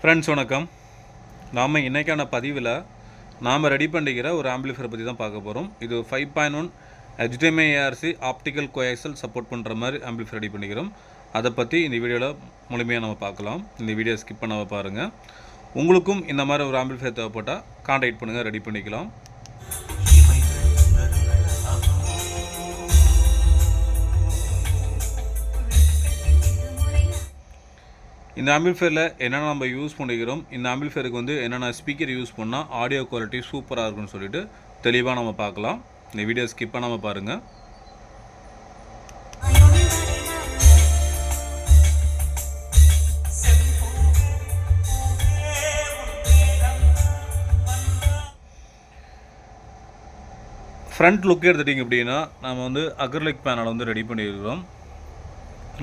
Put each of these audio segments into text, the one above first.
Friends வணக்கம். நாம் இன்றைக்கான பதிவில் நாம் ரெடி பண்ணிக்கிற ஒரு ஆம்பிளிஃபையரை பற்றி தான் பார்க்க போகிறோம். இது 5.1 HDMI ARC optical coaxial support பண்ணுற மாதிரி ஆம்பிளிஃபையர் ரெடி பண்ணிக்கிறோம். அதை பற்றி இந்த வீடியோவில் முழுமையாக நம்ம பார்க்கலாம். இந்த வீடியோ ஸ்கிப் பண்ணாமல் பாருங்கள். உங்களுக்கும் இந்த மாதிரி ஒரு ஆம்பிளிஃபையர் தேவைப்பட்டால் கான்டாக்ட் பண்ணுங்கள், ரெடி பண்ணிக்கலாம். இந்த ஆம்பிளிஃபையரில் என்னென்ன நம்ம யூஸ் பண்ணிக்கிறோம், இந்த ஆம்பிளிஃபையருக்கு என்னென்ன ஸ்பீக்கர் யூஸ் பண்ணால் ஆடியோ குவாலிட்டி சூப்பராக இருக்குன்னு சொல்லிட்டு தெளிவாக நம்ம பார்க்கலாம். இந்த வீடியோ ஸ்கிப் பண்ணாமல் பாருங்கள். ஃப்ரண்ட் லுக் எடுத்துட்டிங்க அப்படின்னா நம்ம அக்ரிலிக் பேனல் ரெடி பண்ணியிருக்கிறோம்.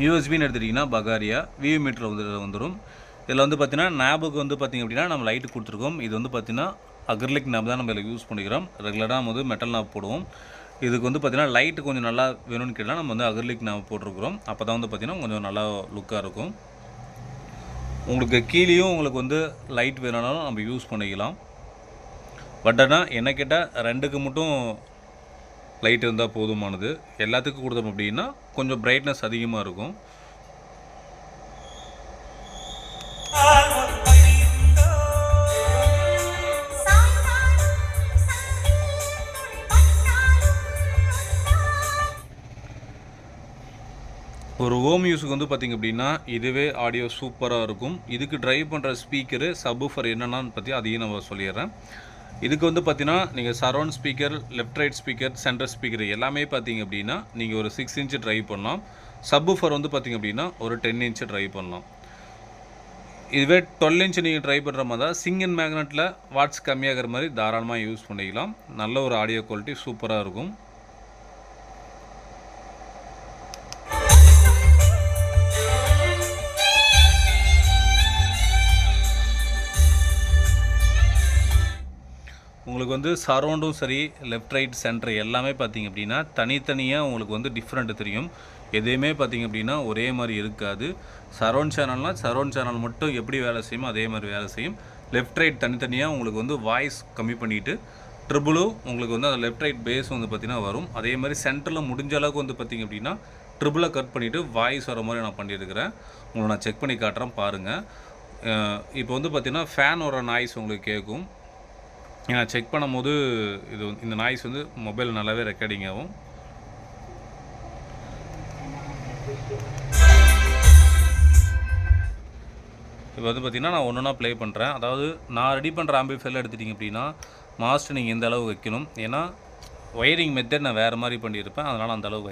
யூஎஸ்பின்னு எடுத்துட்டிங்கன்னா பகாரியா வியூ மீட்டர் வந்துடும். இதில் பார்த்தீங்கன்னா நேபுக்கு பார்த்திங்க அப்படின்னா நம்ம லைட்டு கொடுத்துருக்கோம். இது பார்த்திங்கன்னா அக்ரிலிக் நேப் தான் நம்ம இதில் யூஸ் பண்ணிக்கிறோம். ரெகுலராக நம்ம மெட்டல் நேப் போடுவோம். இதுக்கு பார்த்திங்கன்னா லைட்டு கொஞ்சம் நல்லா வேணும்னு கேட்டால் நம்ம அக்ரிலிக் நேப் போட்டிருக்கிறோம். அப்போ தான் பார்த்திங்கன்னா கொஞ்சம் நல்லா லுக்காக இருக்கும். உங்களுக்கு கீழேயும் உங்களுக்கு லைட் வேணும்னாலும் நம்ம யூஸ் பண்ணிக்கலாம். பட் ஆனால் என்ன கேட்டால் ரெண்டுக்கு மட்டும் லைட் இருந்தால் போதுமானது. எல்லாத்துக்கும் கொடுத்தோம் அப்படின்னா கொஞ்சம் பிரைட்னஸ் அதிகமாக இருக்கும். ஒரு ஹோம் யூஸுக்கு பார்த்திங்க அப்படின்னா இதுவே ஆடியோ சூப்பராக இருக்கும். இதுக்கு ட்ரைவ் பண்ணுற ஸ்பீக்கரு சப்வூஃபர் என்னென்னு பற்றி அதையும் நம்ம சொல்லிடுறேன். இதுக்கு பார்த்தீங்கன்னா நீங்கள் surround speaker, left right speaker, centre speaker எல்லாமே பார்த்தீங்க அப்படின்னா நீங்கள் ஒரு 6 இன்ச்சு ட்ரைவ் பண்ணலாம். சப்வூஃபர் பார்த்தீங்க அப்படின்னா ஒரு 10 இன்ச்சு ட்ரைவ் பண்ணலாம். இதுவே 12 இன்ச்சு நீங்கள் ட்ரை பண்ணுற மாதிரி தான் சிங்கிள் மேக்னெட்டில் வாட்ஸ் கம்மியாகிற மாதிரி தாராளமாக யூஸ் பண்ணிக்கலாம். நல்ல ஒரு ஆடியோ குவாலிட்டி சூப்பராக இருக்கும். உங்களுக்கு சரௌண்டும் சரி, லெஃப்ட் ரைட் சென்டர் எல்லாமே பார்த்திங்க அப்படின்னா தனித்தனியாக உங்களுக்கு டிஃப்ரெண்ட் தெரியும். எதுவுமே பார்த்திங்க அப்படின்னா ஒரே மாதிரி இருக்காது. சரௌண்ட் சேனல்னால் சரௌண்ட் சேனல் மட்டும் எப்படி வேலை செய்யுமோ அதே மாதிரி வேலை செய்யும். லெஃப்ட் ரைட் தனித்தனியாக உங்களுக்கு வாய்ஸ் கம்மி பண்ணிவிட்டு ட்ரிபிளும் உங்களுக்கு அந்த லெஃப்ட் ரைட் பேஸ் பார்த்திங்கன்னா வரும். அதே மாதிரி சென்டரில் முடிஞ்ச அளவுக்கு பார்த்திங்க அப்படின்னா ட்ரிபிளை கட் பண்ணிவிட்டு வாய்ஸ் வர மாதிரி நான் பண்ணியிருக்கிறேன். உங்களை நான் செக் பண்ணி காட்டுறேன் பாருங்கள். இப்போ பார்த்திங்கன்னா ஃபேன் வர நாய்ஸ் உங்களுக்கு கேட்கும். நான் செக் பண்ணும்போது இந்த நாய்ஸ் மொபைல் நல்லாவே ரெக்கார்டிங் ஆகும். இப்போ பார்த்திங்கன்னா நான் ஒன்றுனா ப்ளே பண்ணுறேன். அதாவது நான் ரெடி பண்ணுற ஆம்பிளிஃபையர் எடுத்துட்டிங்க அப்படின்னா மாஸ்டர் நீங்கள் எந்த அளவு வைக்கணும். ஏன்னா ஒயரிங் மெத்தட் நான் வேறு மாதிரி பண்ணியிருப்பேன். அதனால் அந்த அளவு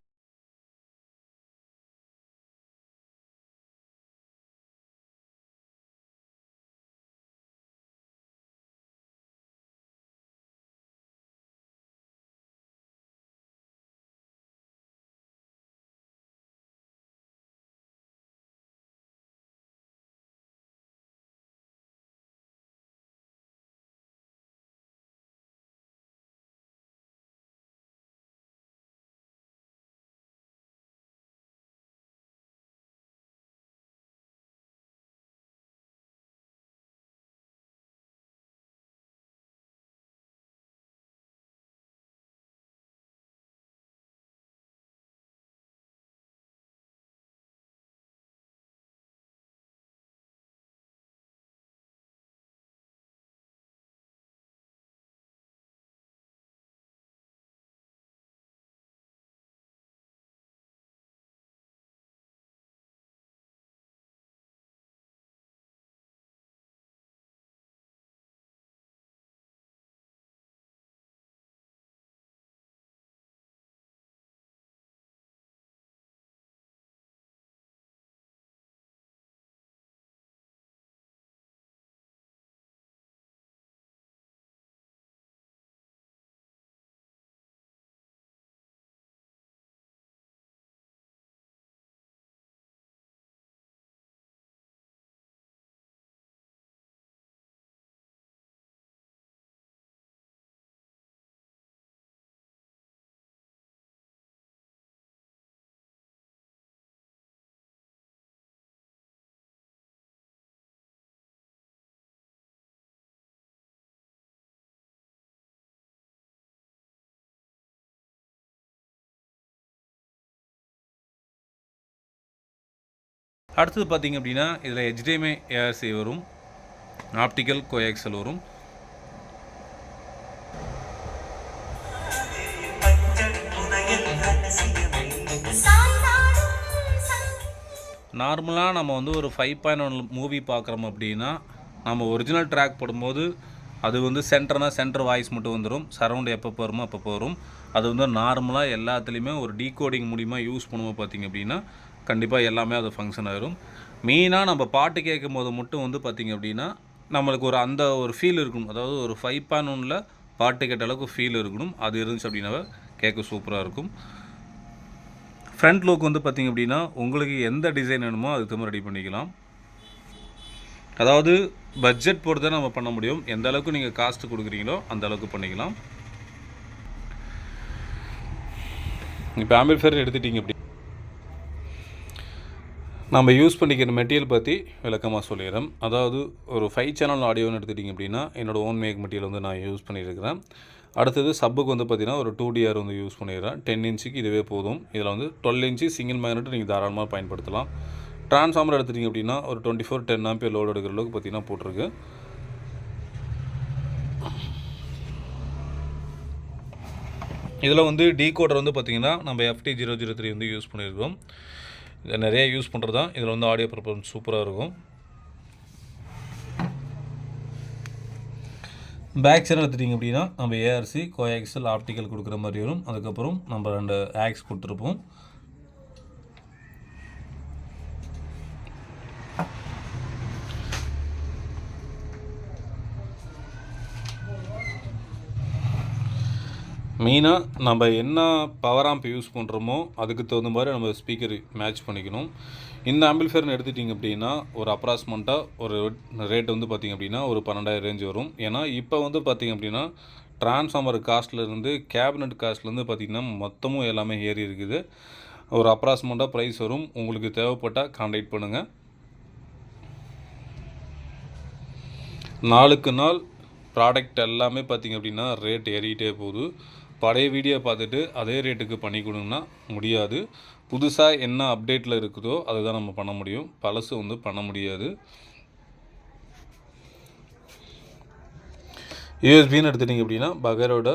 அடுத்தது பார்த்திங்க அப்படின்னா இதில் HDMI ARC வரும், ஆப்டிக்கல் கோஆக்சல் வரும். நார்மலாக நம்ம வந்து ஒரு 5.1 மூவி பார்க்குறோம் அப்படின்னா நம்ம ஒரிஜினல் ட்ராக் போடும்போது அது வந்து சென்டர் வாய்ஸ் மட்டும் வந்துடும். சரவுண்ட் எப்போ வருமோ அப்போ வரும். அது வந்து நார்மலாக எல்லாத்துலேயுமே ஒரு டீகோடிங் மூலிமா யூஸ் பண்ணுவோம் பார்த்திங்க அப்படின்னா கண்டிப்பாக எல்லாமே அது ஃபங்க்ஷன் ஆகிரும். மெயினாக நம்ம பாட்டு கேட்கும் போது மட்டும் வந்து பார்த்திங்க அப்படின்னா நம்மளுக்கு ஒரு ஃபீல் இருக்கணும். அதாவது ஒரு 5.1 பாட்டு கேட்ட அளவுக்கு ஃபீல் இருக்கணும். அது இருந்துச்சு அப்படின்னா கேட்க சூப்பராக இருக்கும். ஃப்ரண்ட் லுக் வந்து பார்த்திங்க அப்படின்னா உங்களுக்கு எந்த டிசைன் வேணுமோ அதுக்கு தகுந்த ரெடி பண்ணிக்கலாம். அதாவது பட்ஜெட் பொறுத்து தான் நம்ம பண்ண முடியும். எந்த அளவுக்கு நீங்கள் காஸ்ட்டு கொடுக்குறீங்களோ அந்த அளவுக்கு பண்ணிக்கலாம். இப்போ ஆம்பிளிஃபையர் எடுத்துட்டிங்க அப்படி நம்ம யூஸ் பண்ணிக்கிற மெட்டீரியல் பற்றி விளக்கமாக சொல்லிடுறேன். அதாவது ஒரு 5 சேனல் ஆடியோன்னு எடுத்துட்டிங்க அப்படின்னா என்னோடய ஓன் மேக் மெட்டீரியல் வந்து நான் யூஸ் பண்ணியிருக்கிறேன். அடுத்தது சப்புக்கு வந்து பார்த்திங்கன்னா ஒரு 2DR வந்து யூஸ் பண்ணிடுறேன். 10 இன்ச்சுக்கு இதுவே போதும். இதில் வந்து 12 இன்ச்சு சிங்கிள் மேக்னெட் நீங்கள் தாராளமாக பயன்படுத்தலாம். ட்ரான்ஸ்ஃபார்மர் எடுத்துட்டிங்க அப்படின்னா ஒரு 24-10 ஆம்பியர் லோடு எடுக்கிற அளவுக்கு பார்த்திங்கன்னா போட்டிருக்கு. இதில் வந்து டீகோடர் வந்து பார்த்திங்கன்னா நம்ம FT003 வந்து யூஸ் பண்ணியிருக்கோம். இதை நிறைய யூஸ் பண்ணுறது தான். இதில் வந்து ஆடியோ பர்ஃபார்மன்ஸ் சூப்பராக இருக்கும். பேக் சைடு எடுத்துட்டிங்க அப்படின்னா நம்ம ARC கோஆக்சல் ஆப்டிக்கல் கொடுக்குற மாதிரி வரும். அதுக்கப்புறம் நம்ம 2 ஆக்ஸ் கொடுத்துருப்போம். மெயினாக நம்ம என்ன பவர் ஆம்ப் யூஸ் பண்ணுறோமோ அதுக்கு தகுந்த மாதிரி நம்ம ஸ்பீக்கர் மேட்ச் பண்ணிக்கணும். இந்த ஆம்பிளிஃபையர்னு எடுத்துட்டிங்க அப்படின்னா ஒரு அப்ராக்சிமேட்டாக ஒரு ரேட் வந்து பார்த்திங்க அப்படின்னா ஒரு 12,000 ரேஞ்ச் வரும். ஏன்னா இப்போ வந்து பார்த்திங்க அப்படின்னா ட்ரான்ஸ்ஃபார்மர் காஸ்ட்லேருந்து கேபினட் காஸ்ட்லேருந்து பார்த்திங்கன்னா மொத்தமும் எல்லாமே ஏறி இருக்குது. ஒரு அப்ராக்சிமேட்டாக ப்ரைஸ் வரும். உங்களுக்கு தேவைப்பட்டால் கான்டாக்ட் பண்ணுங்கள். நாளுக்கு நாள் ப்ராடக்ட் எல்லாமே பார்த்திங்க அப்படின்னா ரேட் ஏறிக்கிட்டே போகுது. பழைய வீடியோ பார்த்துட்டு அதே ரேட்டுக்கு பண்ணி கொடுங்கன்னா முடியாது. புதுசாக என்ன அப்டேட்டில் இருக்குதோ அதுதான் நம்ம பண்ண முடியும். பழசு வந்து பண்ண முடியாது. யூஎஸ்பின்னு எடுத்துட்டிங்க அப்படின்னா பகரோட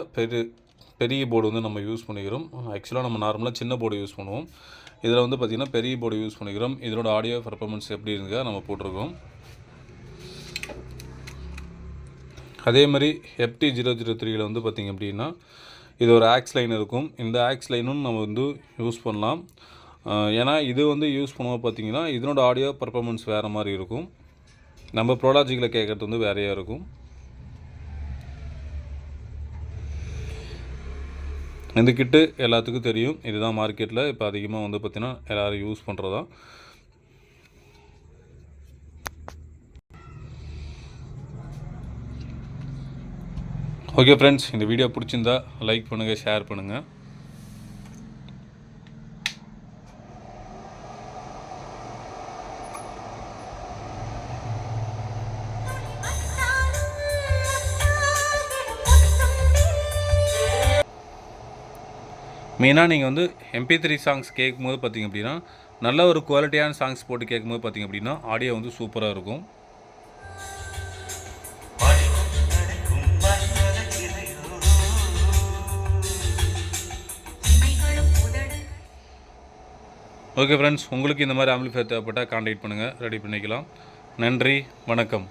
பெரிய போர்டு வந்து நம்ம யூஸ் பண்ணிக்கிறோம். ஆக்சுவலாக நம்ம நார்மலாக சின்ன போர்டு யூஸ் பண்ணுவோம். இதில் வந்து பார்த்திங்கன்னா பெரிய போர்டு யூஸ் பண்ணிக்கிறோம். இதோட ஆடியோ பர்ஃபார்மன்ஸ் எப்படி இருக்கா நம்ம போட்டிருக்கோம். அதே மாதிரி FT003 வந்து பார்த்திங்க அப்படின்னா இது ஒரு ஆக்ஸ் லைன் இருக்கும். இந்த ஆக்ஸ் லைனும் நம்ம வந்து யூஸ் பண்ணலாம். ஏன்னா இது வந்து யூஸ் பண்ணுவோம் பார்த்திங்கன்னா இதனோட ஆடியோ பர்ஃபார்மன்ஸ் வேறு மாதிரி இருக்கும். நம்ம ப்ரோலாஜிக்கில் கேட்குறது வந்து வேறையாக இருக்கும். இந்த கிட்டு எல்லாத்துக்கும் தெரியும். இதுதான் மார்க்கெட்டில் இப்போ அதிகமாக வந்து பார்த்திங்கன்னா எல்லோரும் யூஸ் பண்ணுறதா. ஓகே ஃப்ரெண்ட்ஸ், இந்த வீடியோ பிடிச்சிருந்தா லைக் பண்ணுங்கள், ஷேர் பண்ணுங்கள். மெயினாக நீங்கள் வந்து MP3 சாங்ஸ் கேட்கும்போது பார்த்திங்க அப்படின்னா நல்ல ஒரு குவாலிட்டியான சாங்ஸ் போட்டு கேட்கும்போது பார்த்திங்க அப்படின்னா ஆடியோ வந்து சூப்பராக இருக்கும். ஓகே ஃப்ரெண்ட்ஸ், உங்களுக்கு இந்த மாதிரி ஆம்பிளிஃபையர் தேவைப்பட்டால் கான்டாக்ட் பண்ணுங்கள், ரெடி பண்ணிக்கலாம். நன்றி, வணக்கம்.